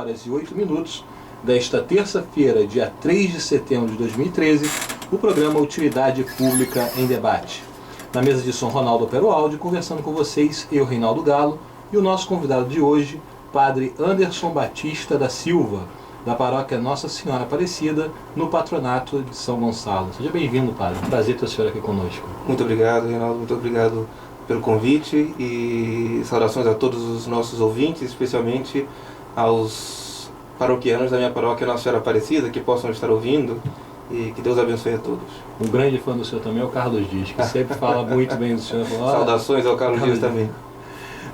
8h08 desta terça-feira, dia 3 de setembro de 2013, o programa Utilidade Pública em Debate. Na mesa de som, Ronaldo opera o áudio, conversando com vocês, eu, Reinaldo Galo, e o nosso convidado de hoje, Padre Anderson Batista da Silva, da paróquia Nossa Senhora Aparecida, no patronato de São Gonçalo. Seja bem-vindo, Padre. Prazer ter o senhor aqui conosco. Muito obrigado, Reinaldo. Muito obrigado pelo convite e saudações a todos os nossos ouvintes, especialmente aos paroquianos da minha paróquia Nossa Senhora Aparecida, que possam estar ouvindo, e que Deus abençoe a todos. Um grande fã do senhor também é o Carlos Dias, que sempre fala muito bem do senhor. Saudações ao Carlos Dias também.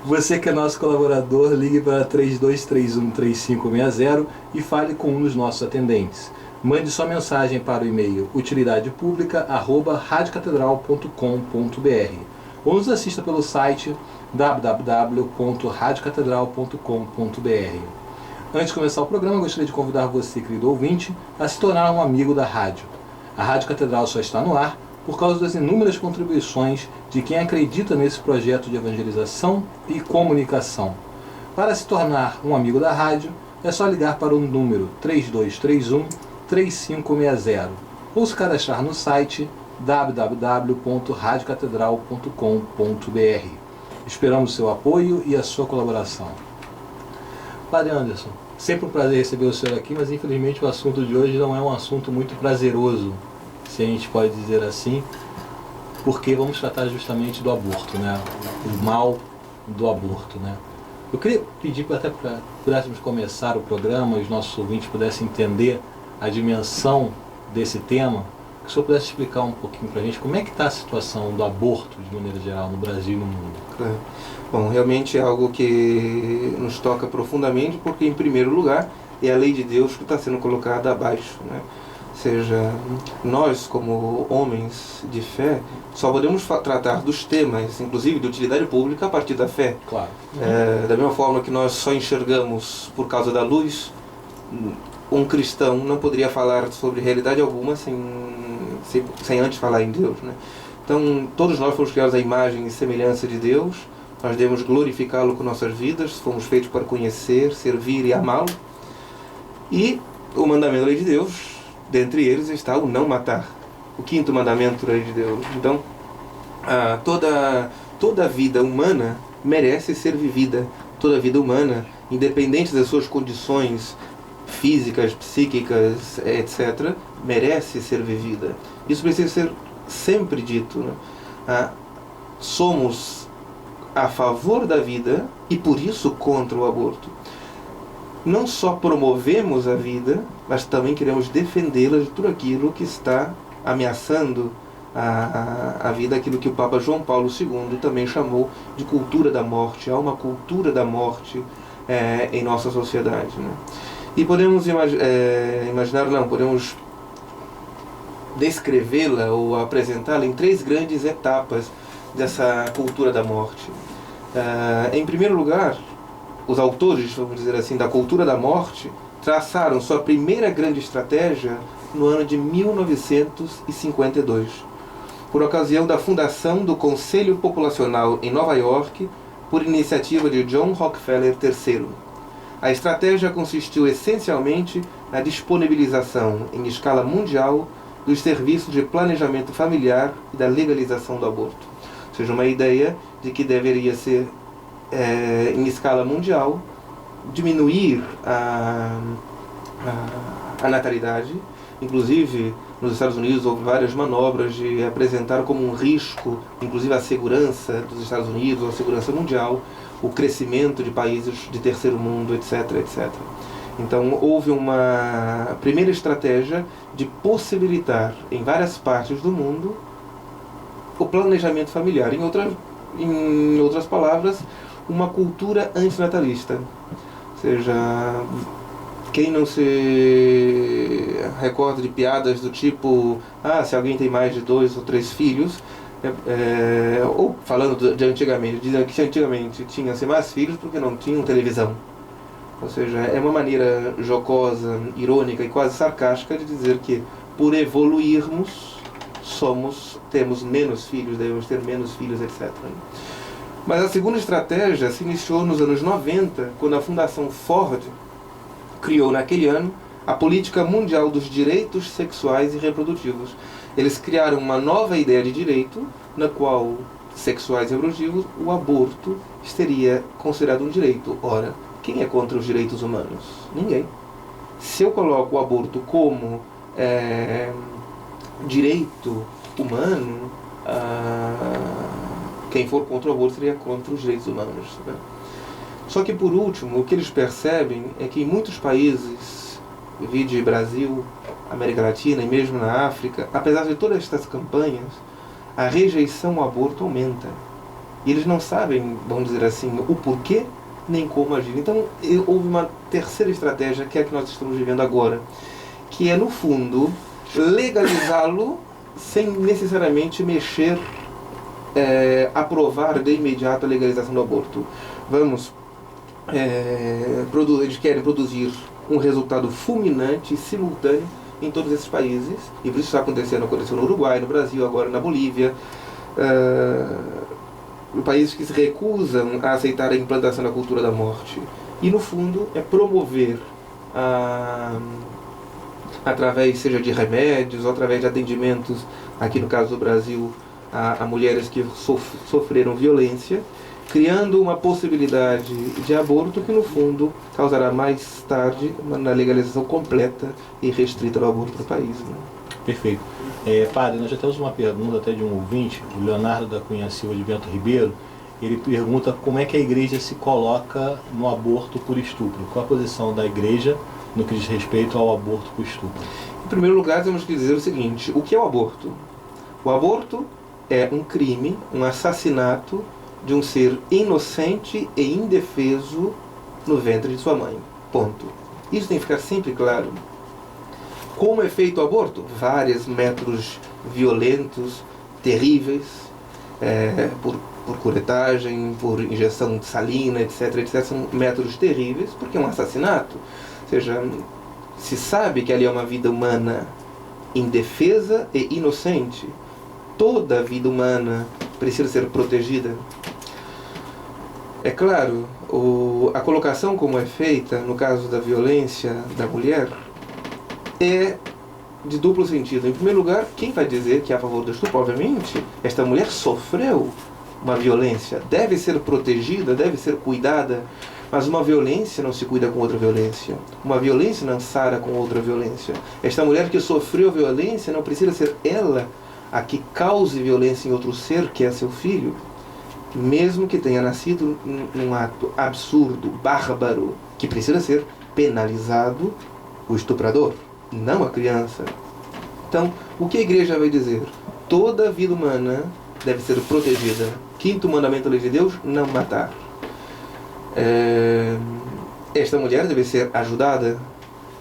Você que é nosso colaborador, ligue para 3231-3560 e fale com um dos nossos atendentes. Mande sua mensagem para o e-mail utilidadepublica@radiocatedral.com.br ou nos assista pelo site www.radiocatedral.com.br. Antes de começar o programa, eu gostaria de convidar você, querido ouvinte, a se tornar um amigo da rádio. A Rádio Catedral só está no ar por causa das inúmeras contribuições de quem acredita nesse projeto de evangelização e comunicação. Para se tornar um amigo da rádio, é só ligar para o número 3231-3560 ou se cadastrar no site www.radiocatedral.com.br. Esperamos seu apoio e a sua colaboração. Padre Anderson, sempre um prazer receber o senhor aqui, mas infelizmente o assunto de hoje não é um assunto muito prazeroso, se a gente pode dizer assim, porque vamos tratar justamente do aborto, né? O mal do aborto, né? Eu queria pedir até para pudéssemos começar o programa, os nossos ouvintes pudessem entender a dimensão desse tema, que o senhor pudesse explicar um pouquinho para a gente como é que está a situação do aborto, de maneira geral, no Brasil e no mundo. Claro. Bom, realmente é algo que nos toca profundamente, porque, em primeiro lugar, é a lei de Deus que está sendo colocada abaixo, né? Ou seja, nós, como homens de fé, só podemos tratar dos temas, inclusive de utilidade pública, a partir da fé. Claro. Da mesma forma que nós só enxergamos por causa da luz, um cristão não poderia falar sobre realidade alguma sem antes falar em Deus, né? Então, todos nós fomos criados à imagem e semelhança de Deus, nós devemos glorificá-lo com nossas vidas, fomos feitos para conhecer, servir e amá-lo. E o mandamento da lei de Deus, dentre eles está o não matar, o quinto mandamento da lei de Deus. Então, toda vida humana merece ser vivida, toda vida humana, independente das suas condições físicas, psíquicas, etc., merece ser vivida. Isso precisa ser sempre dito, né? Somos a favor da vida e por isso contra o aborto. Não só promovemos a vida, mas também queremos defendê-la de tudo aquilo que está ameaçando a vida, aquilo que o Papa João Paulo II também chamou de cultura da morte. Há uma cultura da morte em nossa sociedade, né? E podemos podemos descrevê-la ou apresentá-la em três grandes etapas dessa cultura da morte. Em primeiro lugar, os autores, vamos dizer assim, da cultura da morte traçaram sua primeira grande estratégia no ano de 1952, por ocasião da fundação do Conselho Populacional em Nova York, por iniciativa de John Rockefeller III. A estratégia consistiu essencialmente na disponibilização em escala mundial dos serviços de planejamento familiar e da legalização do aborto. Ou seja, uma ideia de que deveria ser, em escala mundial, diminuir a natalidade. Inclusive, nos Estados Unidos houve várias manobras de apresentar como um risco, inclusive a segurança dos Estados Unidos, a segurança mundial, o crescimento de países de terceiro mundo, etc., etc. Então, houve uma primeira estratégia de possibilitar, em várias partes do mundo, o planejamento familiar. Em outras palavras, uma cultura antinatalista. Ou seja, quem não se recorda de piadas do tipo, se alguém tem mais de 2 ou 3 filhos, ou falando de antigamente, dizendo que antigamente tinha-se mais filhos porque não tinham televisão. Ou seja, é uma maneira jocosa, irônica e quase sarcástica de dizer que, por evoluirmos, temos menos filhos, devemos ter menos filhos, etc. Mas a segunda estratégia se iniciou nos anos 90, quando a Fundação Ford criou naquele ano a Política Mundial dos Direitos Sexuais e Reprodutivos. Eles criaram uma nova ideia de direito, na qual, sexuais e reprodutivos, o aborto seria considerado um direito. Ora, quem é contra os direitos humanos? Ninguém. Se eu coloco o aborto como direito humano, quem for contra o aborto seria contra os direitos humanos. Né? Só que, por último, o que eles percebem é que em muitos países, vide Brasil, América Latina e mesmo na África, apesar de todas estas campanhas, a rejeição ao aborto aumenta. E eles não sabem, vamos dizer assim, o porquê nem como agir. Então, houve uma terceira estratégia, que é a que nós estamos vivendo agora, que é, no fundo, legalizá-lo sem necessariamente mexer, aprovar de imediato a legalização do aborto. Eles querem produzir um resultado fulminante e simultâneo em todos esses países, e por isso está aconteceu no Uruguai, no Brasil, agora na Bolívia, países que se recusam a aceitar a implantação da cultura da morte. E, no fundo, é promover, através, seja de remédios ou através de atendimentos, aqui no caso do Brasil, a mulheres que sofreram violência, criando uma possibilidade de aborto que, no fundo, causará mais tarde uma legalização completa e restrita do aborto no país. Né? Perfeito. Padre, nós já temos uma pergunta até de um ouvinte, o Leonardo da Cunha Silva de Bento Ribeiro. Ele pergunta como é que a igreja se coloca no aborto por estupro. Qual a posição da igreja no que diz respeito ao aborto por estupro? Em primeiro lugar, temos que dizer o seguinte: o que é o aborto? O aborto é um crime, um assassinato de um ser inocente e indefeso no ventre de sua mãe. Ponto. Isso tem que ficar sempre claro. Como é feito o aborto? Vários métodos violentos, terríveis, por curetagem, por injeção de salina, etc, etc. São métodos terríveis, porque é um assassinato. Ou seja, se sabe que ali é uma vida humana indefesa e inocente. Toda a vida humana precisa ser protegida. É claro, a colocação como é feita, no caso da violência da mulher, é de duplo sentido. Em primeiro lugar, quem vai dizer que é a favor do estupro? Obviamente, esta mulher sofreu uma violência, deve ser protegida, deve ser cuidada, mas uma violência não se cuida com outra violência. Uma violência não sara com outra violência. Esta mulher que sofreu violência não precisa ser ela a que cause violência em outro ser, que é seu filho, mesmo que tenha nascido num ato absurdo, bárbaro, que precisa ser penalizado o estuprador, não a criança. Então, o que a igreja vai dizer? Toda vida humana deve ser protegida. Quinto mandamento da lei de Deus: não matar. Esta mulher deve ser ajudada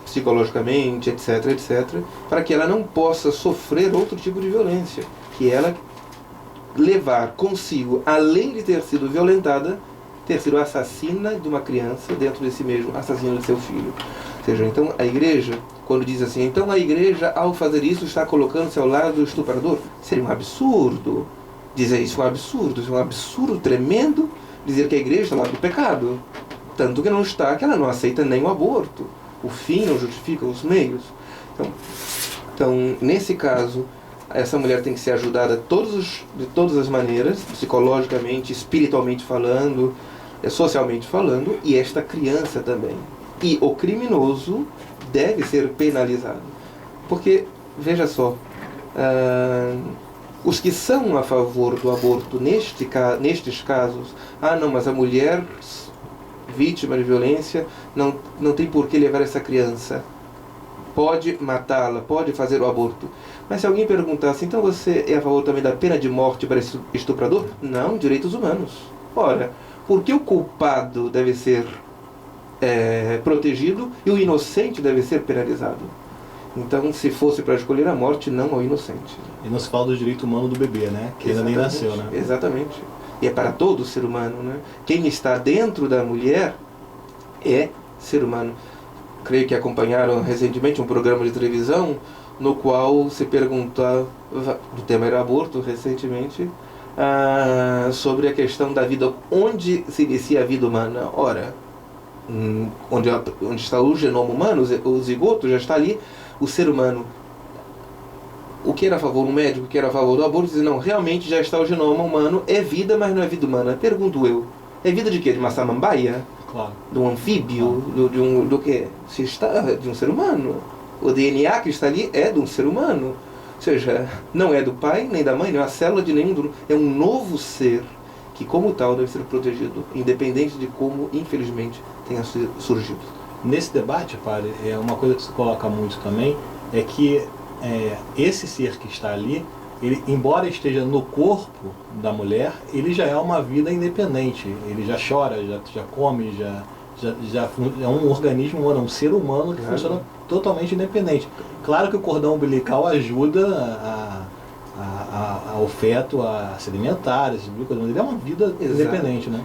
psicologicamente, etc, etc, para que ela não possa sofrer outro tipo de violência, que ela levar consigo, além de ter sido violentada, ter sido assassina de uma criança dentro de si mesmo, assassina de seu filho. Ou seja, então a igreja, quando diz assim, então a igreja, ao fazer isso, está colocando-se ao lado do estuprador, seria um absurdo dizer isso, é um absurdo tremendo dizer que a igreja está ao lado do pecado, tanto que não está, que ela não aceita nem o aborto. O fim não justifica os meios. Então, nesse caso, essa mulher tem que ser ajudada de todas as maneiras, psicologicamente, espiritualmente falando, socialmente falando, e esta criança também. E o criminoso deve ser penalizado. Porque, veja só, os que são a favor do aborto nestes casos, não, mas a mulher vítima de violência não tem por que levar essa criança, pode matá-la, pode fazer o aborto. Mas se alguém perguntasse, então você é a favor também da pena de morte para esse estuprador? Não, direitos humanos. Ora, por que o culpado deve ser protegido e o inocente deve ser penalizado? Então, se fosse para escolher a morte, não ao inocente. E não se fala do direito humano do bebê, né? Que ainda nem nasceu, né? Exatamente. E é para todo ser humano, né? Quem está dentro da mulher é ser humano. Creio que acompanharam recentemente um programa de televisão no qual se perguntava, o tema era aborto recentemente, sobre a questão da vida, onde se inicia a vida humana. Ora, onde está o genoma humano, o zigoto, já está ali o ser humano. O que era a favor, um médico que era a favor do aborto, diz, não, realmente já está o genoma humano, é vida, mas não é vida humana. Pergunto eu, é vida de quê? De uma samambaia? Claro. De um anfíbio? Do quê? Se está de um ser humano. O DNA que está ali é de um ser humano. Ou seja, não é do pai, nem da mãe, não é a célula de nenhum. É um novo ser que, como tal, deve ser protegido, independente de como, infelizmente, tenha surgido. Nesse debate, padre, uma coisa que se coloca muito também é que esse ser que está ali, ele, embora esteja no corpo da mulher, ele já é uma vida independente. Ele já chora, já come, já é um organismo humano, um ser humano que funciona totalmente independente. Claro que o cordão umbilical ajuda ao feto a se alimentar, esse tipo de coisa, mas ele é uma vida independente, né?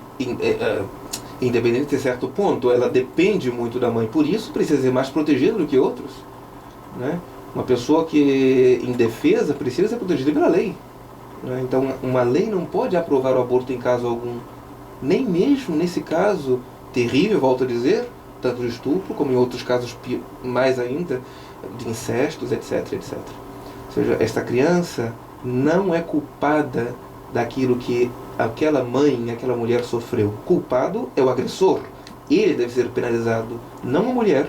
Independente de certo ponto, ela depende muito da mãe, por isso precisa ser mais protegida do que outros, né? Uma pessoa que indefesa precisa ser protegida pela lei, né? Então uma lei não pode aprovar o aborto em caso algum, nem mesmo nesse caso terrível, volto a dizer, tanto de estupro como em outros casos mais ainda, de incestos, etc, etc. Ou seja, esta criança não é culpada daquilo que aquela mãe, aquela mulher sofreu. Culpado é o agressor. Ele deve ser penalizado, não a mulher,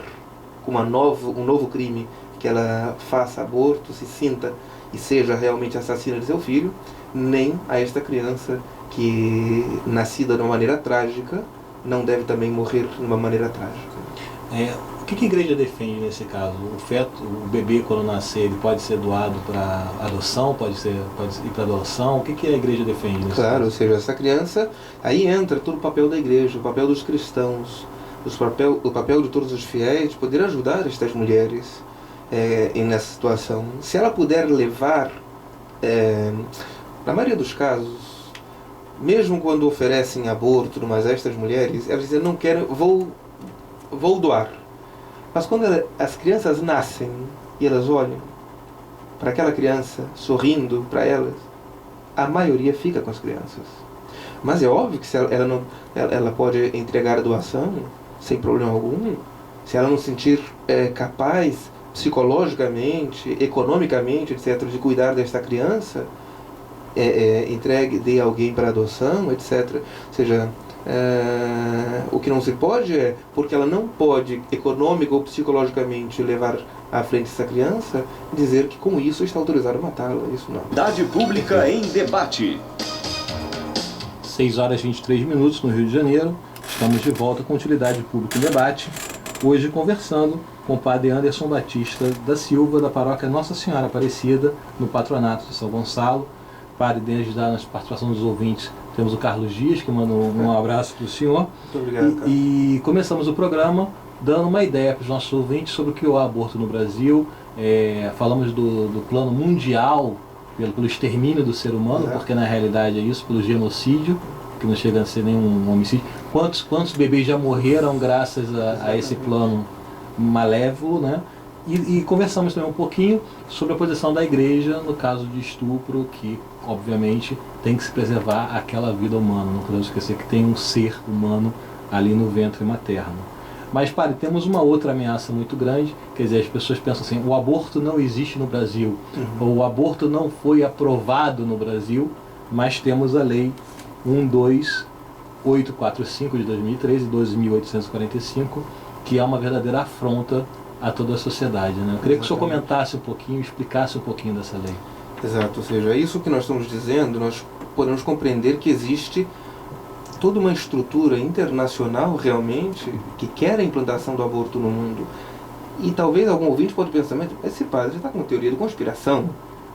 com um novo crime, que ela faça aborto, se sinta e seja realmente assassina de seu filho, nem a esta criança que, nascida de uma maneira trágica, não deve também morrer de uma maneira trágica. O que a igreja defende nesse caso? O feto, o bebê quando nascer, ele pode ser doado para adoção, pode ir para adoção? O que a igreja defende nesse caso? Ou seja, essa criança, aí entra todo o papel da igreja, o papel dos cristãos, o papel de todos os fiéis, de poder ajudar estas mulheres nessa situação. Se ela puder levar, na maioria dos casos, mesmo quando oferecem aborto, mas a estas mulheres, elas dizem, não quero, vou doar. Mas quando as crianças nascem e elas olham para aquela criança, sorrindo para elas, a maioria fica com as crianças. Mas é óbvio que se ela pode entregar a doação sem problema algum, se ela não se sentir capaz, psicologicamente, economicamente, etc., de cuidar desta criança, dê alguém para adoção, etc. Ou seja, o que não se pode porque ela não pode, econômica ou psicologicamente, levar à frente essa criança, dizer que com isso está autorizado a matá-la. Isso não. Dade Pública em Debate. 6h23 no Rio de Janeiro. Estamos de volta com Utilidade Pública em Debate. Hoje conversando com o padre Anderson Batista da Silva, da paróquia Nossa Senhora Aparecida, no Patronato de São Gonçalo. Padre, desde da participação dos ouvintes, temos o Carlos Dias, que manda um abraço para o senhor. Muito obrigado, Carlos. E começamos o programa dando uma ideia para os nossos ouvintes sobre o que é o aborto no Brasil. Falamos do plano mundial pelo extermínio do ser humano, porque na realidade é isso, pelo genocídio, que não chega a ser nenhum homicídio. Quantos bebês já morreram graças a esse plano malévolo, né? E conversamos também um pouquinho sobre a posição da igreja no caso de estupro, que obviamente tem que se preservar aquela vida humana. Não podemos esquecer que tem um ser humano ali no ventre materno. Mas, padre, temos uma outra ameaça muito grande, quer dizer, as pessoas pensam assim, o aborto não existe no Brasil, ou o aborto não foi aprovado no Brasil, mas temos a lei 12845 de 2013, 12.845, que é uma verdadeira afronta a toda a sociedade, né? Eu queria que o senhor comentasse um pouquinho, explicasse um pouquinho dessa lei. Exato, ou seja, isso que nós estamos dizendo, nós podemos compreender que existe toda uma estrutura internacional realmente que quer a implantação do aborto no mundo. E talvez algum ouvinte pode pensar, mas esse padre já está com uma teoria de conspiração.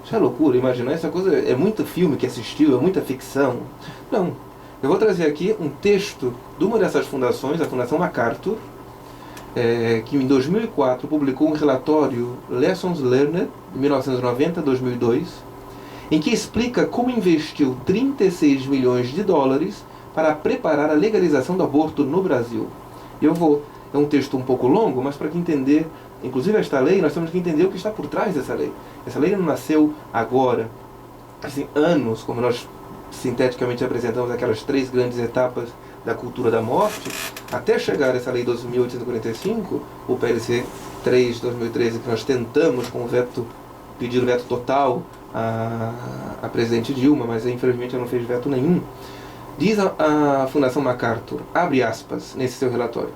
Isso é loucura, imaginar essa coisa, é muito filme que assistiu, é muita ficção. Não, eu vou trazer aqui um texto de uma dessas fundações, a Fundação MacArthur, que em 2004 publicou um relatório Lessons Learned, de 1990-2002, em que explica como investiu 36 milhões de dólares para preparar a legalização do aborto no Brasil. É um texto um pouco longo, mas para que entender, inclusive esta lei, nós temos que entender o que está por trás dessa lei. Essa lei não nasceu agora, assim, anos, como nós sinteticamente apresentamos aquelas 3 grandes etapas da cultura da morte, até chegar essa lei 2.845, o PLC 3 de 2013, que nós tentamos com o veto, pedir o veto total a presidente Dilma, mas infelizmente ela não fez veto nenhum. Diz a Fundação MacArthur, abre aspas, nesse seu relatório: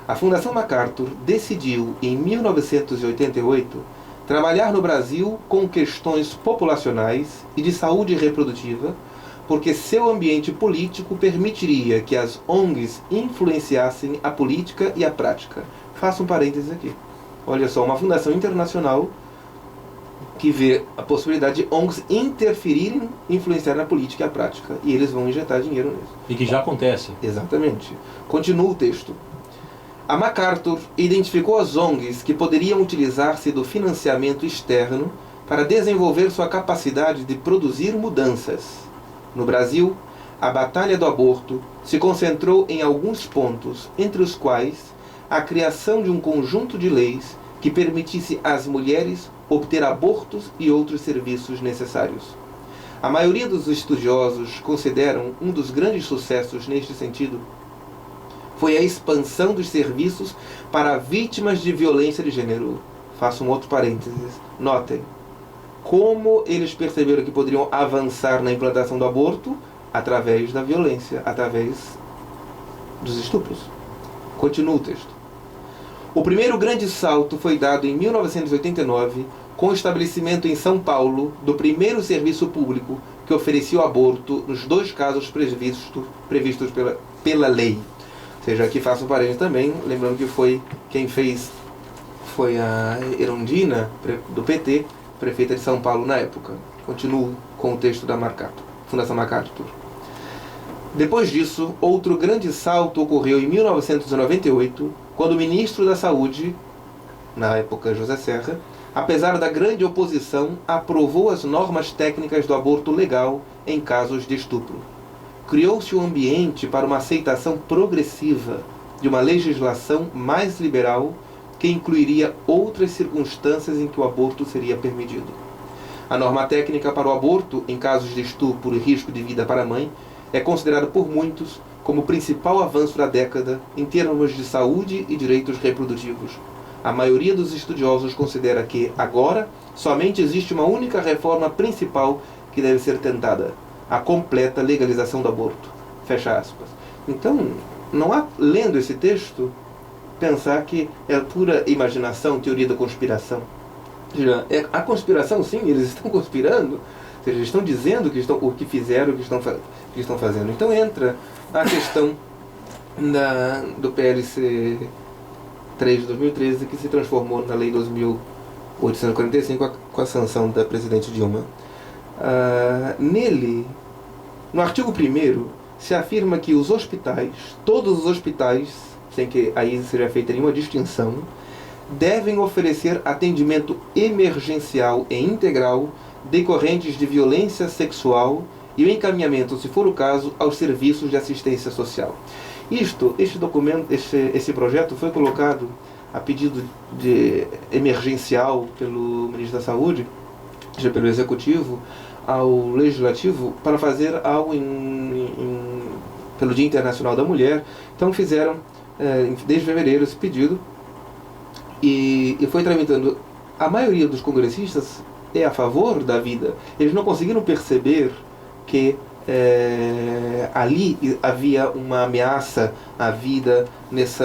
a Fundação MacArthur decidiu, em 1988, trabalhar no Brasil com questões populacionais e de saúde reprodutiva, porque seu ambiente político permitiria que as ONGs influenciassem a política e a prática. Faço um parênteses aqui. Olha só, uma fundação internacional que vê a possibilidade de ONGs interferirem, influenciar na política e a prática. E eles vão injetar dinheiro nisso. E que já acontece. Exatamente. Continua o texto. A MacArthur identificou as ONGs que poderiam utilizar-se do financiamento externo para desenvolver sua capacidade de produzir mudanças. No Brasil, a batalha do aborto se concentrou em alguns pontos, entre os quais a criação de um conjunto de leis que permitisse às mulheres obter abortos e outros serviços necessários. A maioria dos estudiosos consideram um dos grandes sucessos neste sentido foi a expansão dos serviços para vítimas de violência de gênero. Faço um outro parênteses. Notem como eles perceberam que poderiam avançar na implantação do aborto através da violência, através dos estupros. Continua o texto. O primeiro grande salto foi dado em 1989 com o estabelecimento em São Paulo do primeiro serviço público que oferecia o aborto nos 2 casos previstos pela lei. Ou seja, aqui faço um parênteses também, lembrando que quem fez foi a Erundina, do PT, prefeita de São Paulo na época. Continuo com o texto da Fundação MacArthur. Depois disso, outro grande salto ocorreu em 1998, quando o ministro da Saúde, na época José Serra, apesar da grande oposição, aprovou as normas técnicas do aborto legal em casos de estupro. Criou-se um ambiente para uma aceitação progressiva de uma legislação mais liberal que incluiria outras circunstâncias em que o aborto seria permitido. A norma técnica para o aborto, em casos de estupro e risco de vida para a mãe, é considerada por muitos como o principal avanço da década em termos de saúde e direitos reprodutivos. A maioria dos estudiosos considera que, agora, somente existe uma única reforma principal que deve ser tentada: a completa legalização do aborto. Fecha aspas. Então, não há, lendo esse texto, pensar que é pura imaginação, teoria da conspiração. A conspiração, sim, eles estão conspirando, ou seja, eles estão dizendo o que fizeram, o que estão fazendo. Então entra a questão do PLC 3 de 2013, que se transformou na Lei 2.845 com a sanção da presidente Dilma. Nele, no artigo 1º, se afirma que os hospitais, todos os hospitais, sem que aí seja feita nenhuma distinção, devem oferecer atendimento emergencial e integral decorrentes de violência sexual e o encaminhamento, se for o caso, aos serviços de assistência social. Esse projeto foi colocado a pedido de emergencial pelo ministro da Saúde, já pelo Executivo, ao Legislativo, para fazer algo pelo Dia Internacional da Mulher. Então fizeram, desde fevereiro, esse pedido e foi tramitando. A maioria dos congressistas é a favor da vida. Eles não conseguiram perceber que ali havia uma ameaça à vida nesse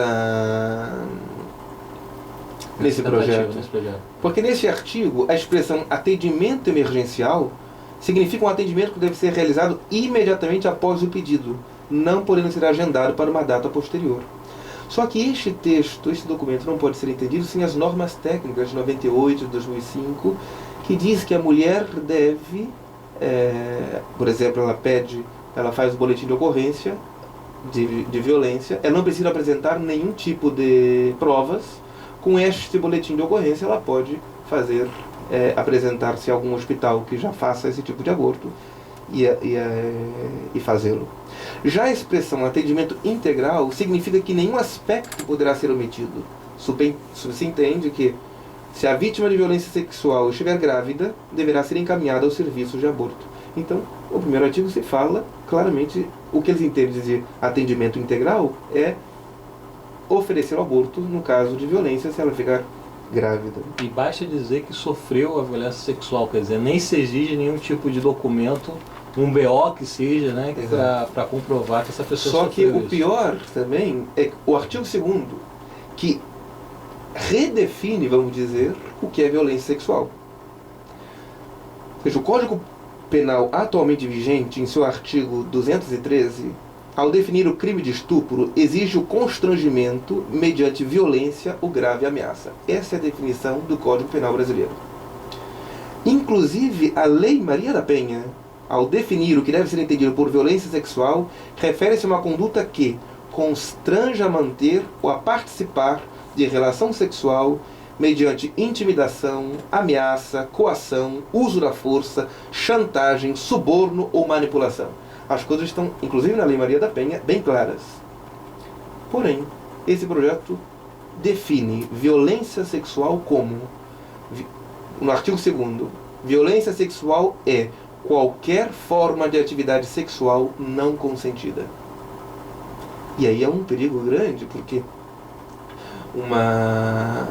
projeto. Porque nesse artigo, a expressão atendimento emergencial significa um atendimento que deve ser realizado imediatamente após o pedido, não podendo ser agendado para uma data posterior. Só que este documento não pode ser entendido sem as normas técnicas de 98 de 2005, que diz que a mulher deve, por exemplo, ela faz o boletim de ocorrência de violência, ela não precisa apresentar nenhum tipo de provas. Com este boletim de ocorrência, ela pode apresentar-se a algum hospital que já faça esse tipo de aborto e fazê-lo. Já a expressão atendimento integral significa que nenhum aspecto poderá ser omitido. Se entende que, se a vítima de violência sexual estiver grávida, deverá ser encaminhada aos serviços de aborto. Então, o primeiro artigo se fala claramente o que eles entendem de atendimento integral é oferecer o aborto no caso de violência se ela ficar grávida. E basta dizer que sofreu a violência sexual, quer dizer, nem se exige nenhum tipo de documento, um BO que seja, né, para comprovar que essa pessoa Só que sofreu o pior também é o artigo 2º, que redefine, vamos dizer, o que é violência sexual. Ou seja, o Código Penal atualmente vigente, em seu artigo 213, ao definir o crime de estupro, exige o constrangimento mediante violência ou grave ameaça. Essa é a definição do Código Penal brasileiro. Inclusive, a Lei Maria da Penha, ao definir o que deve ser entendido por violência sexual, refere-se a uma conduta que constrange a manter ou a participar de relação sexual mediante intimidação, ameaça, coação, uso da força, chantagem, suborno ou manipulação. As coisas estão, inclusive na Lei Maria da Penha, bem claras. Porém, esse projeto define violência sexual como, no artigo 2º, violência sexual é qualquer forma de atividade sexual não consentida. E aí é um perigo grande, porque uma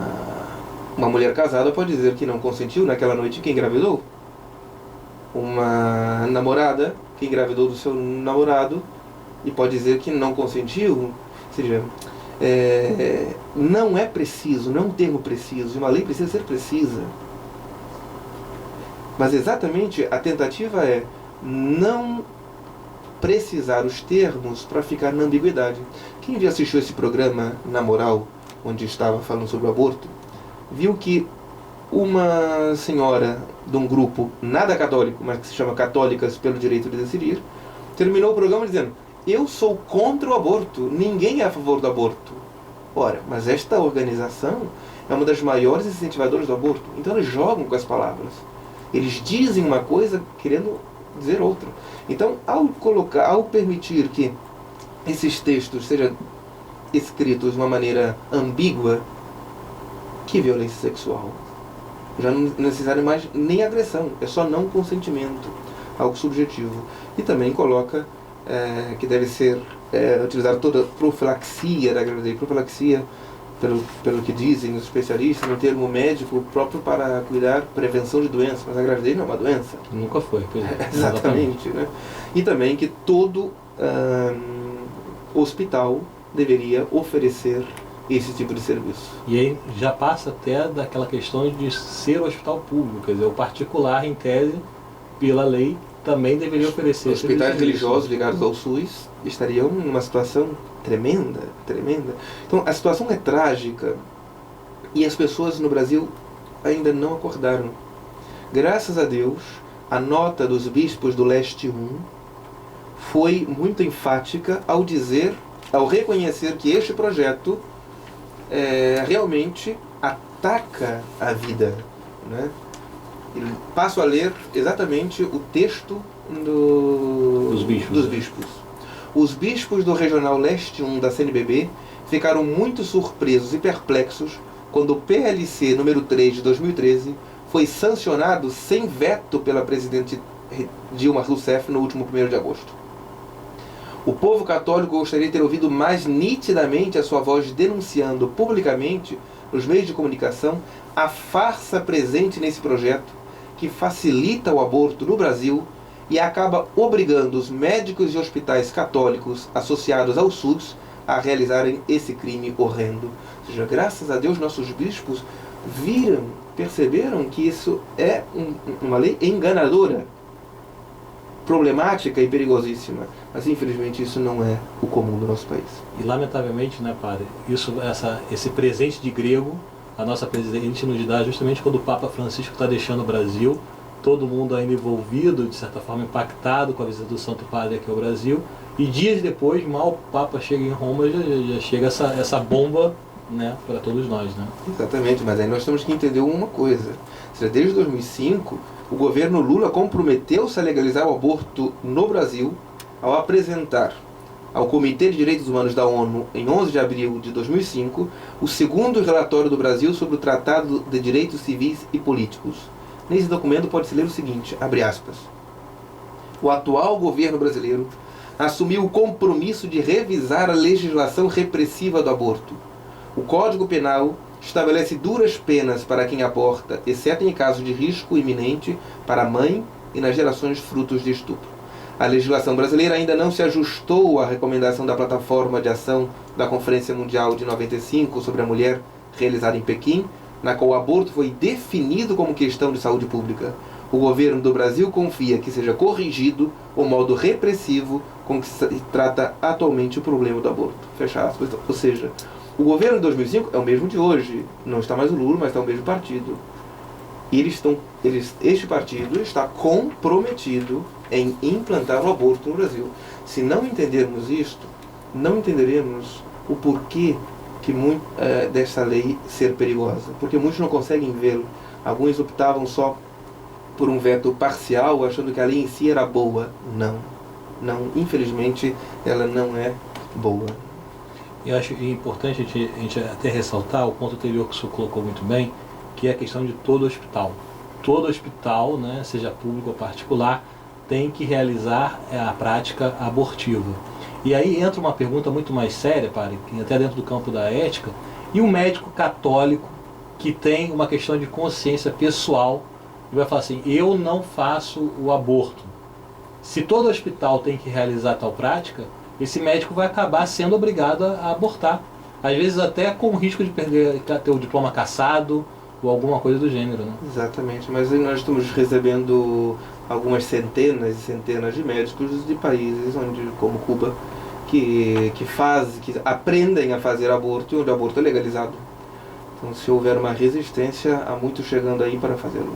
mulher casada pode dizer que não consentiu naquela noite que engravidou. Uma namorada que engravidou do seu namorado e pode dizer que não consentiu. Ou seja, não é preciso, não é um termo preciso, e uma lei precisa ser precisa. Mas exatamente a tentativa é não precisar os termos para ficar na ambiguidade. Quem já assistiu esse programa, Na Moral, onde estava falando sobre o aborto, viu que uma senhora de um grupo nada católico, mas que se chama Católicas pelo Direito de Decidir, terminou o programa dizendo: eu sou contra o aborto, ninguém é a favor do aborto. Ora, mas esta organização é uma das maiores incentivadoras do aborto, então eles jogam com as palavras. Eles dizem uma coisa querendo dizer outra. Então, ao permitir que esses textos sejam escritos de uma maneira ambígua, que violência sexual? Já não é necessário mais nem agressão, é só não consentimento, algo subjetivo. E também coloca que deve ser utilizada toda a profilaxia da gravidez. Profilaxia, pelo que dizem os especialistas, um termo médico próprio para cuidar prevenção de doenças, mas a gravidez não é uma doença. Nunca foi, pois é. Exatamente, né? E também que todo hospital deveria oferecer esse tipo de serviço. E aí já passa até daquela questão de ser hospital público, quer dizer, o particular, em tese, pela lei, também deveria oferecer. Hospitais religiosos ligados ao SUS estariam numa situação tremenda, tremenda. Então a situação é trágica e as pessoas no Brasil ainda não acordaram. Graças a Deus, a nota dos bispos do Leste 1 foi muito enfática ao reconhecer que este projeto realmente ataca a vida, né? Passo a ler exatamente o texto dos bispos. Os bispos do Regional Leste 1 da CNBB ficaram muito surpresos e perplexos quando o PLC número 3 de 2013 foi sancionado sem veto pela presidente Dilma Rousseff no último 1º de agosto. O povo católico gostaria de ter ouvido mais nitidamente a sua voz denunciando publicamente, nos meios de comunicação, a farsa presente nesse projeto que facilita o aborto no Brasil e acaba obrigando os médicos e hospitais católicos associados ao SUS a realizarem esse crime horrendo. Ou seja, graças a Deus, nossos bispos perceberam que isso é uma lei enganadora, problemática e perigosíssima. Mas infelizmente isso não é o comum do nosso país. E lamentavelmente, né, padre, esse presente de grego, a nossa presidente nos dá justamente quando o Papa Francisco está deixando o Brasil, todo mundo ainda envolvido, de certa forma impactado com a visita do Santo Padre aqui ao Brasil, e dias depois, mal o Papa chega em Roma, já chega essa bomba, né, para todos nós, né? Exatamente, mas aí nós temos que entender uma coisa. Ou seja, desde 2005, o governo Lula comprometeu-se a legalizar o aborto no Brasil ao apresentar ao Comitê de Direitos Humanos da ONU, em 11 de abril de 2005, o 2º relatório do Brasil sobre o Tratado de Direitos Civis e Políticos. Nesse documento pode-se ler o seguinte, abre aspas: o atual governo brasileiro assumiu o compromisso de revisar a legislação repressiva do aborto. O Código Penal estabelece duras penas para quem aborta, exceto em caso de risco iminente para a mãe e nas gerações frutos de estupro. A legislação brasileira ainda não se ajustou à recomendação da Plataforma de Ação da Conferência Mundial de 95 sobre a Mulher, realizada em Pequim, na qual o aborto foi definido como questão de saúde pública. O governo do Brasil confia que seja corrigido o modo repressivo com que se trata atualmente o problema do aborto. Fecha aspas. Ou seja, o governo de 2005 é o mesmo de hoje. Não está mais o Lula, mas está o mesmo partido. E este partido está comprometido em implantar o aborto no Brasil. Se não entendermos isto, não entenderemos o porquê dessa lei ser perigosa. Porque muitos não conseguem vê-lo. Alguns optavam só por um veto parcial, achando que a lei em si era boa. Não, infelizmente, ela não é boa. Eu acho importante a gente até ressaltar o ponto anterior que o senhor colocou muito bem, que é a questão de todo hospital. Todo hospital, né, seja público ou particular, tem que realizar a prática abortiva. E aí entra uma pergunta muito mais séria, até dentro do campo da ética, e um médico católico que tem uma questão de consciência pessoal e vai falar assim, eu não faço o aborto. Se todo hospital tem que realizar tal prática, esse médico vai acabar sendo obrigado a abortar. Às vezes até com o risco de ter o diploma cassado ou alguma coisa do gênero, né? Exatamente, mas nós estamos recebendo algumas centenas e centenas de médicos de países como Cuba, que aprendem a fazer aborto e onde o aborto é legalizado. Então, se houver uma resistência, há muitos chegando aí para fazê-lo.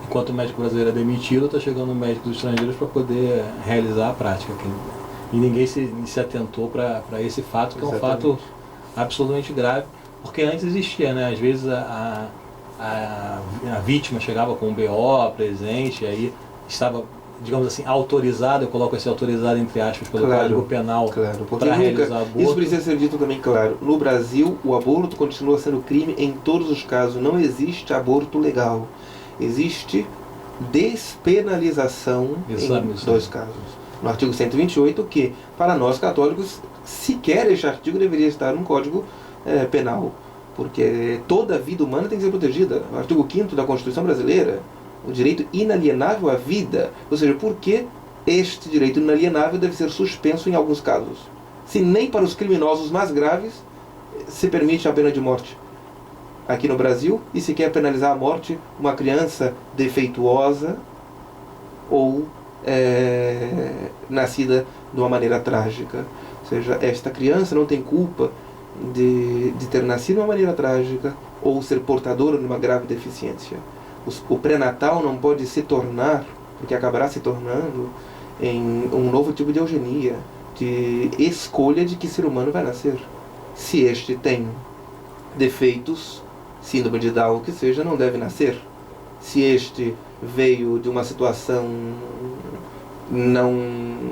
Enquanto o médico brasileiro é demitido, está chegando médicos estrangeiros para poder realizar a prática. E ninguém se atentou para esse fato, que é um fato absolutamente grave, porque antes existia, né? Às vezes a vítima chegava com um BO presente, e aí estava, digamos assim, autorizado, eu coloco esse autorizado entre aspas, pelo Código Penal, para realizar aborto. Isso precisa ser dito também claro. No Brasil, o aborto continua sendo crime em todos os casos. Não existe aborto legal. Existe despenalização em dois casos. No artigo 128, que, para nós católicos, sequer este artigo deveria estar no Código Penal, porque toda vida humana tem que ser protegida. O artigo 5º da Constituição Brasileira, o direito inalienável à vida. Ou seja, por que este direito inalienável deve ser suspenso em alguns casos? Se nem para os criminosos mais graves se permite a pena de morte aqui no Brasil, e se quer penalizar a morte uma criança defeituosa ou nascida de uma maneira trágica. Ou seja, esta criança não tem culpa de ter nascido de uma maneira trágica ou ser portadora de uma grave deficiência. O pré-natal não pode se tornar, porque acabará se tornando, em um novo tipo de eugenia, de escolha de que ser humano vai nascer. Se este tem defeitos, síndrome de Down, o que seja, não deve nascer. Se este veio de uma situação não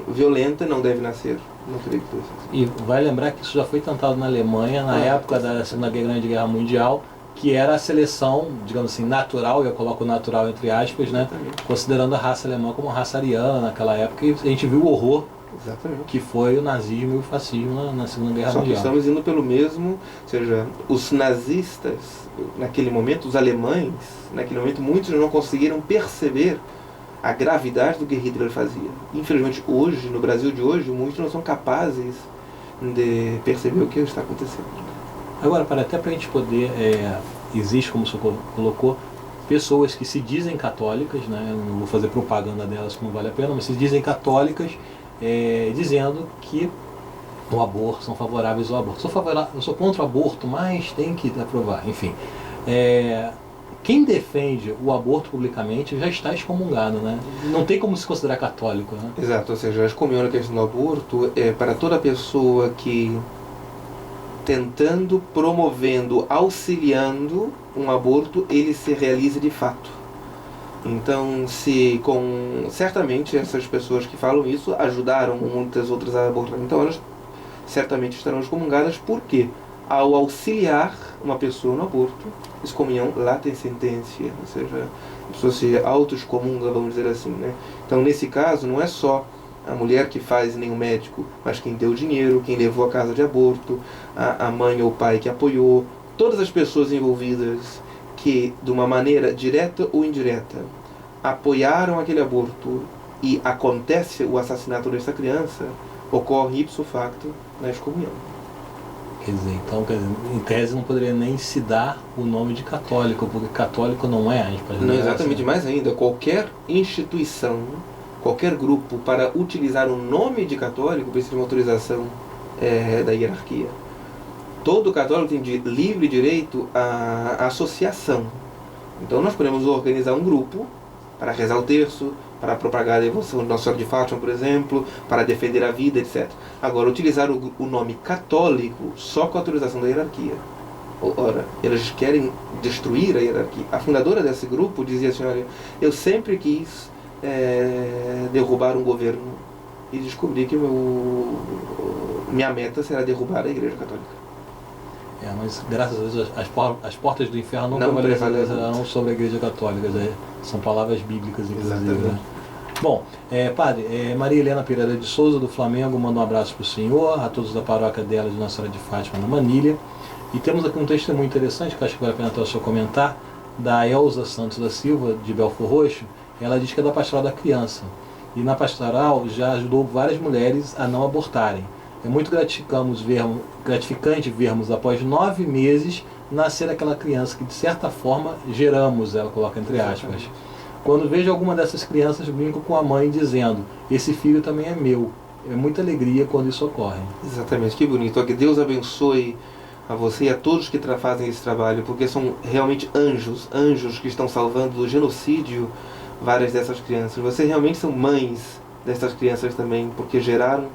violenta, não deve nascer. Não creio que seja assim. E vai lembrar que isso já foi tentado na Alemanha, na época da Segunda Grande Guerra Mundial, que era a seleção, digamos assim, natural, eu coloco natural entre aspas, né? Considerando a raça alemã como raça ariana naquela época, e a gente viu o horror que foi o nazismo e o fascismo na Segunda Guerra Mundial. Só que estamos indo pelo mesmo, ou seja, os nazistas, naquele momento, os alemães, naquele momento, muitos não conseguiram perceber a gravidade do que Hitler fazia. Infelizmente, hoje, no Brasil de hoje, muitos não são capazes de perceber o que está acontecendo. Agora, até para a gente poder, existe, como o senhor colocou, pessoas que se dizem católicas, né? Eu não vou fazer propaganda delas, que não vale a pena, mas se dizem católicas, dizendo que o aborto, são favoráveis ao aborto. Eu sou contra o aborto, mas tem que aprovar. Enfim, quem defende o aborto publicamente já está excomungado, né? Não tem como se considerar católico, né? Exato, ou seja, a excomunhão na questão do aborto é para toda pessoa que, tentando, promovendo, auxiliando um aborto, ele se realize de fato. Então, certamente essas pessoas que falam isso ajudaram muitas outras a abortar. Então, elas certamente estarão excomungadas. Por quê? ao auxiliar uma pessoa no aborto, excomunhão late sentencia, ou seja, a pessoa se auto-excomunga, vamos dizer assim, né? Então, nesse caso, não é só a mulher que faz nem o médico, mas quem deu o dinheiro, quem levou a casa de aborto, a mãe ou o pai que apoiou, todas as pessoas envolvidas que, de uma maneira direta ou indireta, apoiaram aquele aborto e acontece o assassinato dessa criança, ocorre ipso facto na excomunhão. Quer dizer, então, em tese não poderia nem se dar o nome de católico, porque católico não é, a gente pode Não, exatamente, mais ainda, qualquer instituição, qualquer grupo, para utilizar o nome de católico, precisa de uma autorização da hierarquia. Todo católico tem livre direito à associação. Então nós podemos organizar um grupo para rezar o terço, para propagar a devoção de Nossa Senhora de Fátima, por exemplo, para defender a vida, etc. Agora, utilizar o nome católico só com a autorização da hierarquia. Ora, eles querem destruir a hierarquia. A fundadora desse grupo dizia assim, olha, eu sempre quis derrubar um governo e descobri que minha meta será derrubar a Igreja Católica. Mas graças a Deus as portas do inferno não prevalecerão sobre a Igreja Católica. São palavras bíblicas, inclusive. Né? Bom, padre, Maria Helena Pereira de Souza, do Flamengo, manda um abraço para o senhor, a todos da paróquia dela de Nossa Senhora de Fátima, na Manilha. E temos aqui um testemunho interessante, que acho que vale a pena até o senhor comentar, da Elza Santos da Silva, de Belfor Roxo. Ela diz que é da Pastoral da Criança. E na pastoral já ajudou várias mulheres a não abortarem. É muito gratificante vermos, após 9 meses, nascer aquela criança que, de certa forma, geramos, ela coloca entre aspas. Quando vejo alguma dessas crianças, brinco com a mãe dizendo, esse filho também é meu. É muita alegria quando isso ocorre. Exatamente, que bonito. Que Deus abençoe a você e a todos que fazem esse trabalho, porque são realmente anjos que estão salvando do genocídio várias dessas crianças. Vocês realmente são mães dessas crianças também, porque geraram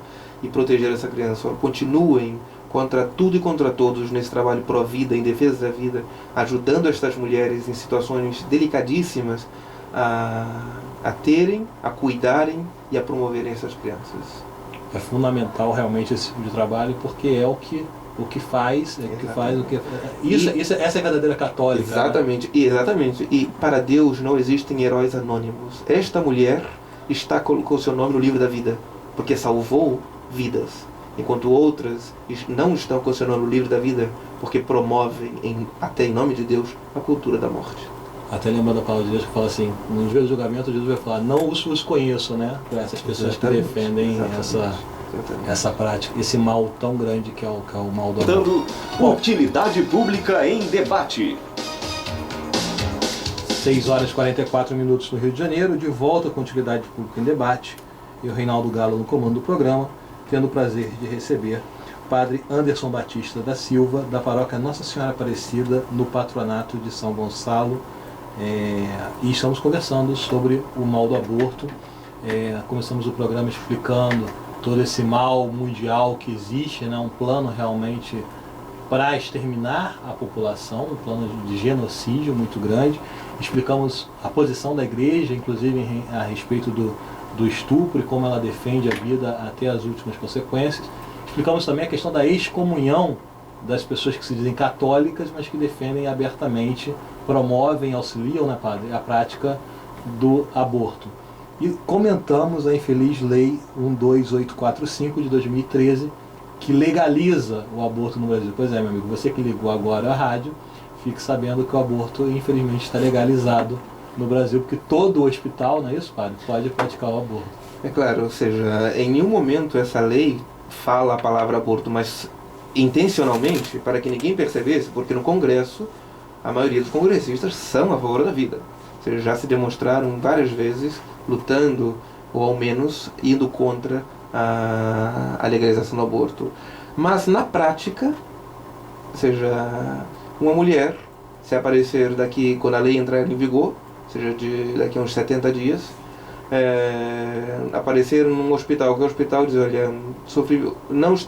e protegeram essa criança. Continuem contra tudo e contra todos nesse trabalho pró-vida, em defesa da vida, ajudando estas mulheres em situações delicadíssimas a terem, a cuidarem e a promoverem essas crianças. É fundamental realmente esse tipo de trabalho, porque é o que faz, essa é a verdadeira católica. Exatamente, né? Exatamente. E para Deus não existem heróis anônimos. Esta mulher está com o seu nome no livro da vida, porque salvou vidas, enquanto outras não estão com o seu nome no livro da vida, porque promovem, até em nome de Deus, a cultura da morte. Até lembrando a palavra de Deus que fala assim, no dia do julgamento, Jesus vai falar, não os conheço, né? Para essas pessoas que defendem essa prática, esse mal tão grande que é o mal do aborto. Utilidade Pública em Debate. 6h44 no Rio de Janeiro, de volta com Utilidade Pública em Debate. E o Reinaldo Galo no comando do programa, tendo o prazer de receber o Padre Anderson Batista da Silva, da paróquia Nossa Senhora Aparecida, no patronato de São Gonçalo. E estamos conversando sobre o mal do aborto. Começamos o programa explicando todo esse mal mundial que existe, né? Um plano realmente para exterminar a população, um plano de genocídio muito grande. Explicamos a posição da igreja, inclusive a respeito do estupro e como ela defende a vida até as últimas consequências. Explicamos também a questão da excomunhão das pessoas que se dizem católicas, mas que defendem abertamente, promovem, auxiliam, né, padre, a prática do aborto. E comentamos a infeliz Lei 12845 de 2013, que legaliza o aborto no Brasil. Pois é, meu amigo, você que ligou agora à rádio, fique sabendo que o aborto, infelizmente, está legalizado no Brasil, porque todo hospital, não é isso, padre, pode praticar o aborto. É claro, ou seja, em nenhum momento essa lei fala a palavra aborto, mas intencionalmente, para que ninguém percebesse, porque no Congresso, a maioria dos congressistas são a favor da vida. Ou seja, já se demonstraram várias vezes lutando, ou ao menos indo contra a legalização do aborto. Mas na prática, ou seja, uma mulher, se aparecer daqui, quando a lei entrar em vigor, ou seja, daqui a uns 70 dias, aparecer num hospital, que o hospital diz, olha,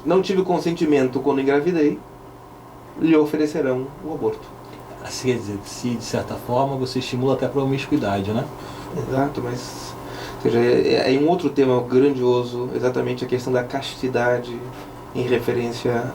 não tive consentimento quando engravidei, lhe oferecerão o aborto. Assim, quer dizer, se de certa forma você estimula até a promiscuidade, né? Exato, mas ou seja, é um outro tema grandioso, exatamente a questão da castidade em referência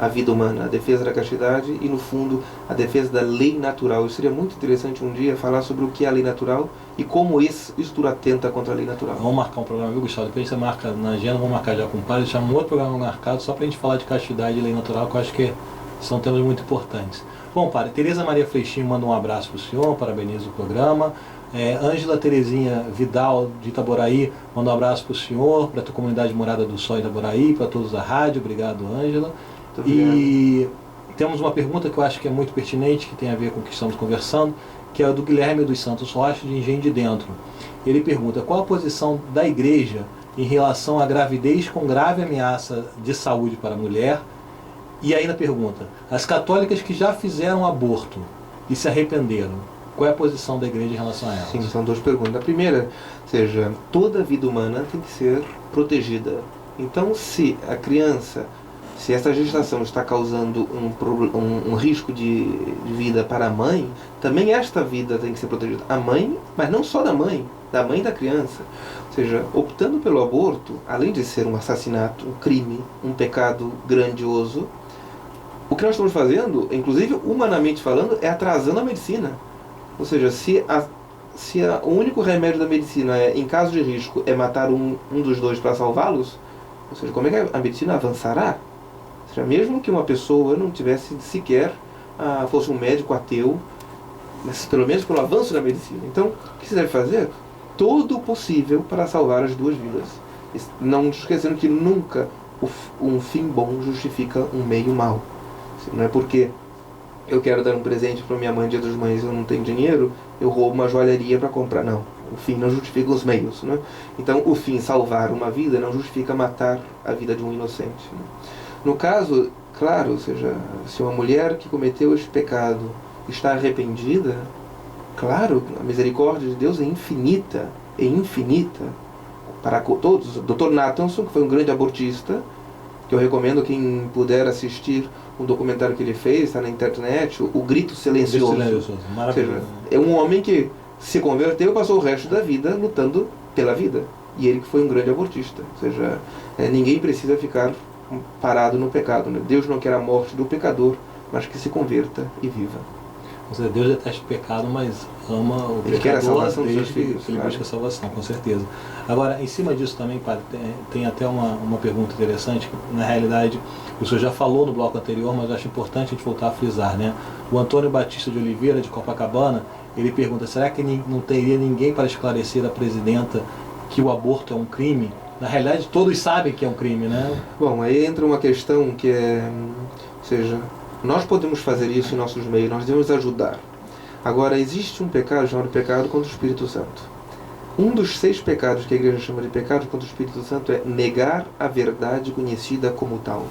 a vida humana, a defesa da castidade e, no fundo, a defesa da lei natural. Seria muito interessante um dia falar sobre o que é a lei natural e como isso tudo atenta contra a lei natural. Vamos marcar um programa, viu, Gustavo? Depois você marca na agenda, vamos marcar já com o padre, deixar um outro programa marcado só para a gente falar de castidade e lei natural, que eu acho que são temas muito importantes. Bom, padre, Tereza Maria Freixinho manda um abraço para o senhor, parabeniza o programa. Ângela Terezinha Vidal, de Itaboraí, manda um abraço para o senhor, para a tua comunidade Morada do Sol Itaboraí, para todos da rádio. Obrigado, Ângela. E temos uma pergunta que eu acho que é muito pertinente, que tem a ver com o que estamos conversando, que é a do Guilherme dos Santos Rocha, de Engenho de Dentro. Ele pergunta: qual a posição da Igreja em relação à gravidez com grave ameaça de saúde para a mulher? E ainda pergunta: as católicas que já fizeram aborto e se arrependeram, qual é a posição da Igreja em relação a elas? Sim, são duas perguntas. A primeira, seja, toda vida humana tem que ser protegida. Então, se a criança, se essa gestação está causando um risco de vida para a mãe, também esta vida tem que ser protegida. A mãe, mas não só da mãe e da criança. Ou seja, optando pelo aborto, além de ser um assassinato, um crime, um pecado grandioso, o que nós estamos fazendo, inclusive humanamente falando, é atrasando a medicina. Ou seja, se o único remédio da medicina, em caso de risco, é matar um dos dois para salvá-los, ou seja, como é que a medicina avançará? Ou seja, mesmo que uma pessoa não tivesse sequer, fosse um médico ateu, mas pelo menos pelo avanço da medicina. Então, o que se deve fazer? Todo o possível para salvar as duas vidas. Não esquecendo que nunca um fim bom justifica um meio mau. Não é porque eu quero dar um presente para minha mãe Dia das Mães e eu não tenho dinheiro, eu roubo uma joalheria para comprar. Não. O fim não justifica os meios. Né? Então, o fim, salvar uma vida, não justifica matar a vida de um inocente. Né? No caso, claro, ou seja, se uma mulher que cometeu este pecado está arrependida, claro, a misericórdia de Deus é infinita para todos. O Dr. Nathanson, que foi um grande abortista, que eu recomendo quem puder assistir um documentário que ele fez, está na internet, o Grito Silencioso. Ou seja, é um homem que se converteu e passou o resto da vida lutando pela vida. E ele que foi um grande abortista. Ou seja, ninguém precisa ficar parado no pecado. Né? Deus não quer a morte do pecador, mas que se converta e viva. Ou seja, Deus detesta o pecado, mas ama o ele quer a salvação desde dos seus filhos, que ele busca a salvação, com certeza. Agora, em cima disso também, padre, tem até uma pergunta interessante, que na realidade o senhor já falou no bloco anterior, mas eu acho importante a gente voltar a frisar, né? O Antônio Batista de Oliveira, de Copacabana, ele pergunta: será que não teria ninguém para esclarecer a presidenta que o aborto é um crime? Na realidade, todos sabem que é um crime, né? Bom, aí entra uma questão que é, ou seja, nós podemos fazer isso em nossos meios, nós devemos ajudar. Agora, existe um pecado chamado pecado contra o Espírito Santo. Um dos 6 pecados que a igreja chama de pecado contra o Espírito Santo é negar a verdade conhecida como tal.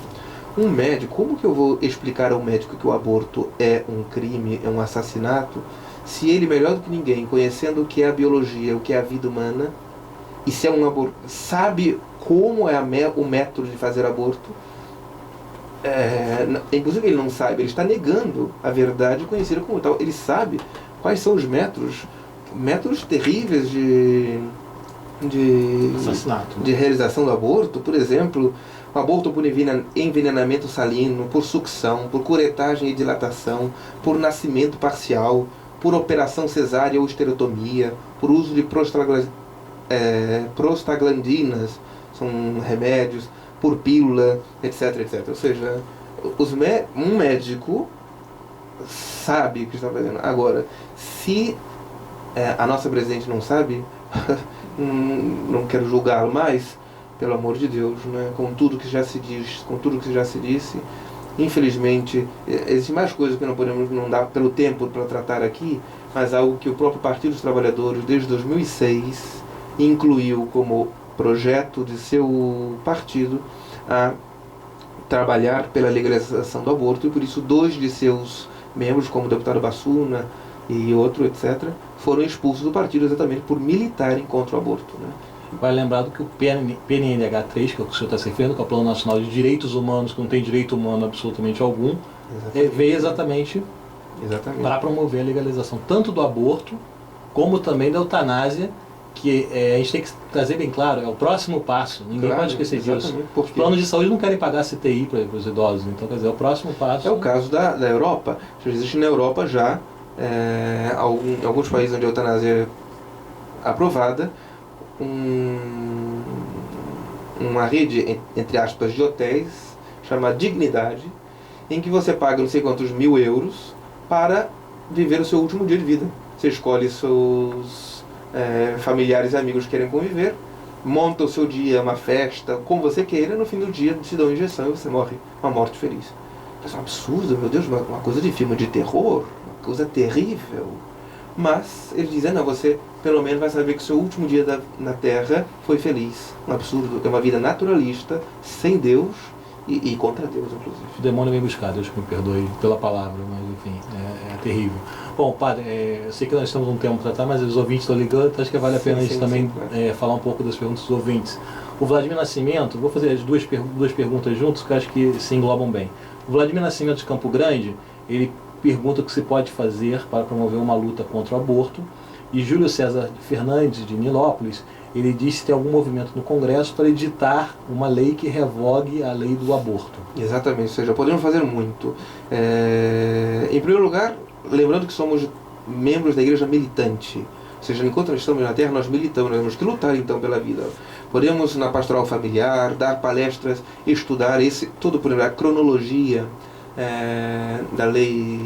Um médico, como que eu vou explicar ao médico que o aborto é um crime, é um assassinato, se ele, melhor do que ninguém, conhecendo o que é a biologia, o que é a vida humana, e se é um aborto, sabe como é o método de fazer aborto? Inclusive ele não sabe, ele está negando a verdade conhecida como tal. Ele sabe quais são os métodos terríveis de assassinato, de realização do aborto. Por exemplo, o aborto por envenenamento salino, por sucção, por curetagem e dilatação, por nascimento parcial, por operação cesárea ou esterotomia, por uso de prostaglandinas, são remédios, por pílula, etc, etc. Ou seja, um médico sabe o que está fazendo. Agora, se a nossa presidente não sabe, não quero julgá-lo mais, pelo amor de Deus, né? Com tudo que já se diz, com tudo que já se disse, infelizmente, existem mais coisas que não dá pelo tempo para tratar aqui, mas algo que o próprio Partido dos Trabalhadores, desde 2006, incluiu como projeto de seu partido a trabalhar pela legalização do aborto, e por isso 2 de seus membros, como o deputado Bassuna e outro, etc., foram expulsos do partido exatamente por militarem contra o aborto. Né? Vai lembrar do que o PNLH3, que é o que o senhor está se referindo, que é o Plano Nacional de Direitos Humanos, que não tem direito humano absolutamente algum, veio exatamente para promover a legalização tanto do aborto, como também da eutanásia, que a gente tem que trazer bem claro, é o próximo passo, ninguém pode esquecer disso. Os planos de saúde não querem pagar CTI para os idosos, então quer dizer, é o próximo passo. É o caso da Europa. Existe na Europa já, em alguns países onde a eutanásia é aprovada, uma rede, entre aspas, de hotéis, chamada Dignidade, em que você paga não sei quantos mil euros para viver o seu último dia de vida. Você escolhe seus familiares e amigos que querem conviver, monta o seu dia, uma festa, como você queira, no fim do dia te dão uma injeção e você morre uma morte feliz. Isso é um absurdo, meu Deus, uma coisa de filme de terror, uma coisa terrível. Mas eles dizem, não, você pelo menos vai saber que o seu último dia na Terra foi feliz. Um absurdo, é uma vida naturalista, sem Deus e contra Deus, inclusive. O demônio vem buscar, Deus me perdoe pela palavra, mas enfim, é terrível. Bom, padre, eu sei que nós temos um tempo para tratar, mas os ouvintes estão ligando, então acho que vale a pena a gente também falar um pouco das perguntas dos ouvintes. O Vladimir Nascimento, vou fazer as duas perguntas juntos, que eu acho que se englobam bem. O Vladimir Nascimento de Campo Grande, ele pergunta o que se pode fazer para promover uma luta contra o aborto. E Júlio César Fernandes, de Nilópolis, ele diz que tem algum movimento no Congresso para editar uma lei que revogue a lei do aborto. Exatamente, ou seja, podemos fazer muito. Em primeiro lugar, lembrando que somos membros da igreja militante. Ou seja, enquanto nós estamos na Terra, nós militamos, nós temos que lutar então pela vida. Podemos, na pastoral familiar, dar palestras, estudar tudo por a cronologia da lei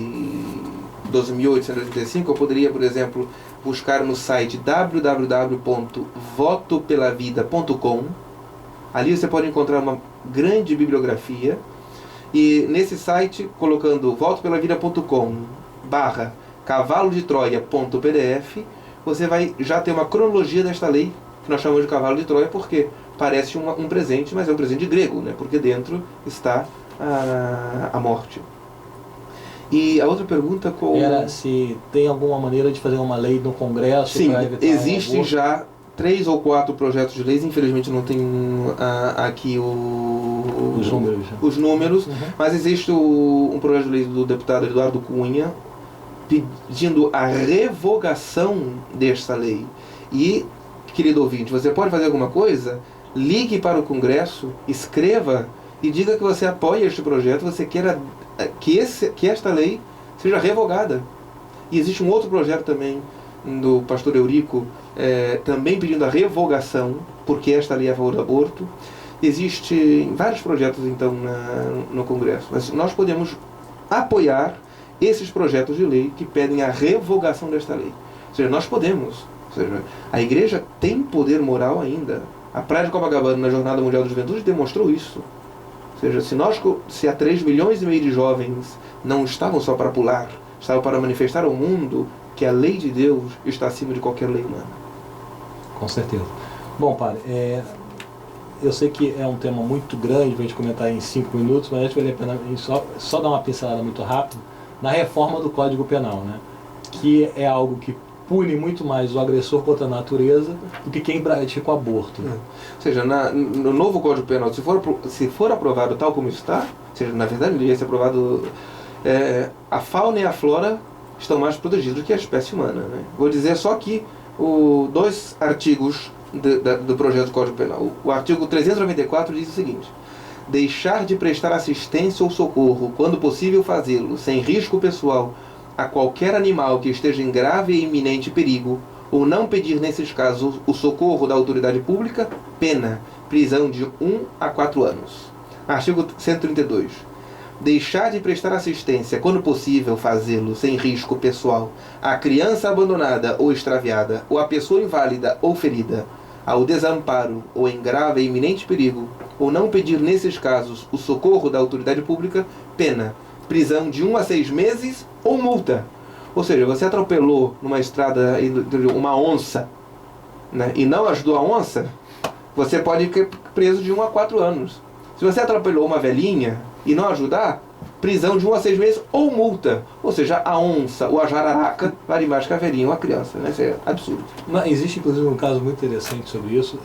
12.885. Eu poderia, por exemplo, buscar no site www.votopelavida.com. Ali você pode encontrar uma grande bibliografia. E nesse site, colocando votopelavida.com/cavalodetroia.pdf, você vai já ter uma cronologia desta lei, que nós chamamos de cavalo de Troia, porque parece um presente, mas é um presente grego, né? Porque dentro está a morte. E a outra pergunta era se tem alguma maneira de fazer uma lei no Congresso. Sim, existem já 3 ou 4 projetos de leis, infelizmente não tenho aqui os números, mas existe um projeto de lei do deputado Eduardo Cunha pedindo a revogação desta lei. E, querido ouvinte, você pode fazer alguma coisa? Ligue para o Congresso, escreva e diga que você apoia este projeto, você queira que esta lei seja revogada. E existe um outro projeto também do pastor Eurico, também pedindo a revogação, porque esta lei é a favor do aborto. Existem vários projetos então no Congresso, mas nós podemos apoiar esses projetos de lei que pedem a revogação desta lei. Ou seja, nós podemos. Ou seja, a igreja tem poder moral ainda. A Praia de Copacabana, na Jornada Mundial da Juventude, demonstrou isso. Ou seja, se há 3,5 milhões de jovens não estavam só para pular, estavam para manifestar ao mundo que a lei de Deus está acima de qualquer lei humana. Com certeza. Bom, padre, eu sei que é um tema muito grande para a gente comentar em 5 minutos, mas acho que vale a pena só dar uma pincelada muito rápida na reforma do Código Penal, né? Que é algo que pune muito mais o agressor contra a natureza do que quem pratica o aborto. Né? Ou seja, no novo Código Penal, se for aprovado tal como está, ou seja, na verdade ele ia ser aprovado, a fauna e a flora estão mais protegidos do que a espécie humana. Né? Vou dizer só que 2 artigos do projeto do Código Penal. O artigo 394 diz o seguinte: deixar de prestar assistência ou socorro, quando possível fazê-lo, sem risco pessoal, a qualquer animal que esteja em grave e iminente perigo, ou não pedir nesses casos o socorro da autoridade pública, pena, prisão de 1 a 4 anos. Artigo 132. Deixar de prestar assistência, quando possível fazê-lo, sem risco pessoal, à criança abandonada ou extraviada, ou à pessoa inválida ou ferida, ao desamparo ou em grave e iminente perigo, ou não pedir nesses casos o socorro da autoridade pública, pena, prisão de 1 a 6 meses ou multa. Ou seja, você atropelou numa estrada uma onça, né, e não ajudou a onça, você pode ser preso de 1 a 4 anos. Se você atropelou uma velhinha e não ajudar, prisão de 1 a 6 meses ou multa. Ou seja, a onça ou a jararaca vale mais que a velhinha ou a criança. Né? Isso é absurdo. Mas existe inclusive um caso muito interessante sobre isso,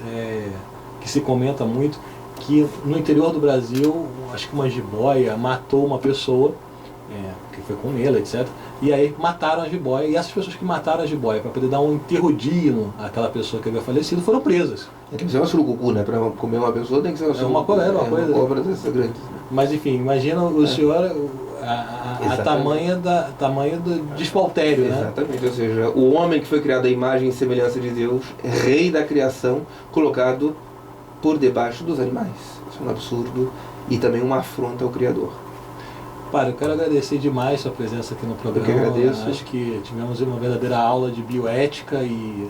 que se comenta muito, que no interior do Brasil, acho que uma jiboia matou uma pessoa, que foi com ela, etc. E aí mataram a jiboia, e essas pessoas que mataram a jiboia para poder dar um enterro digno àquela pessoa que havia falecido foram presas. Tem que ser uma surucucu, né? Para comer uma pessoa tem que ser uma surucucu. Uma cobra dessa grande. Mas enfim, imagina o senhor, a tamanho do despautério, né? Exatamente, ou seja, o homem que foi criado à imagem e semelhança de Deus, rei da criação, colocado por debaixo dos animais. Isso é um absurdo e também uma afronta ao Criador. Padre, eu quero agradecer demais sua presença aqui no programa. Eu que agradeço. Acho que tivemos uma verdadeira aula de bioética e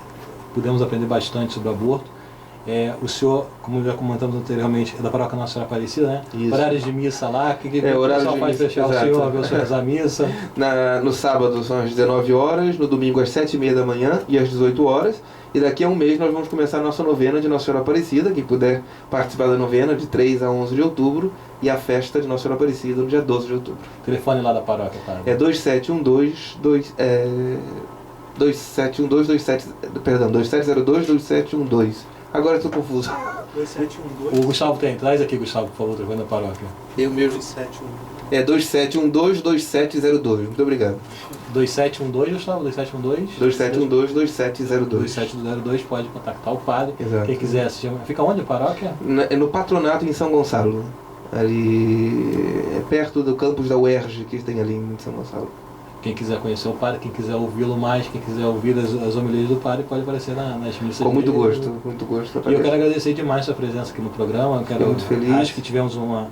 pudemos aprender bastante sobre o aborto. O senhor, como já comentamos anteriormente, é da Paróquia Nossa Senhora Aparecida, né? Isso. Horários de missa lá, o que o horário pessoal de faz missa, para fechar exato. o senhor, ver o senhor rezar a missa? No sábado são às 19 horas, no domingo às 7h30 da manhã e às 18 horas. E daqui a um mês nós vamos começar a nossa novena de Nossa Senhora Aparecida. Quem puder participar da novena, de 3 a 11 de outubro. E a festa de Nossa Senhora Aparecida no dia 12 de outubro. Telefone lá da paróquia, padre. É 2702-2702-2712. Agora eu estou confuso. 2712. O Gustavo tem. Traz aqui, Gustavo, por favor, o telefone da paróquia. Eu mesmo. 2712. É 2712-2702. Muito obrigado. 2712, Gustavo? 2712? 2712-2702. 2702, pode contactar o padre. Exato. Quem quiser se chama. Fica onde a paróquia? É no Patronato em São Gonçalo. Ali é perto do campus da UERJ que tem ali em São Gonçalo. Quem quiser conhecer o padre, quem quiser ouvi-lo mais, quem quiser ouvir as homilias do padre, pode aparecer nas missas. Com muito dele. gosto, com muito gosto. E eu quero agradecer demais a sua presença aqui no programa. Fico muito feliz. Acho que tivemos uma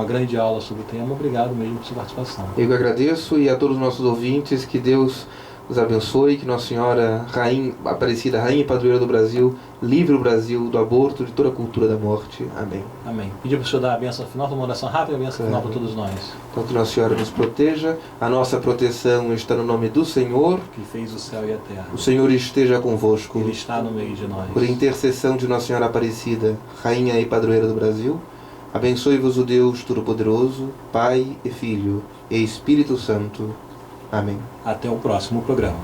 grande aula sobre o tema. Obrigado mesmo por sua participação. Eu que agradeço e a todos os nossos ouvintes, que Deus os abençoe, que Nossa Senhora Rainha Aparecida, Rainha e Padroeira do Brasil, livre o Brasil do aborto, de toda a cultura da morte. Amém. Amém. Pedir para o senhor dar a bênção final, uma oração rápida, a bênção final para todos nós. Então que Nossa Senhora nos proteja, a nossa proteção está no nome do Senhor. Que fez o céu e a terra. O Senhor esteja convosco. Ele está no meio de nós. Por intercessão de Nossa Senhora Aparecida, Rainha e Padroeira do Brasil, abençoe-vos o Deus Todo-Poderoso, Pai e Filho e Espírito Santo. Amém. Até o próximo programa.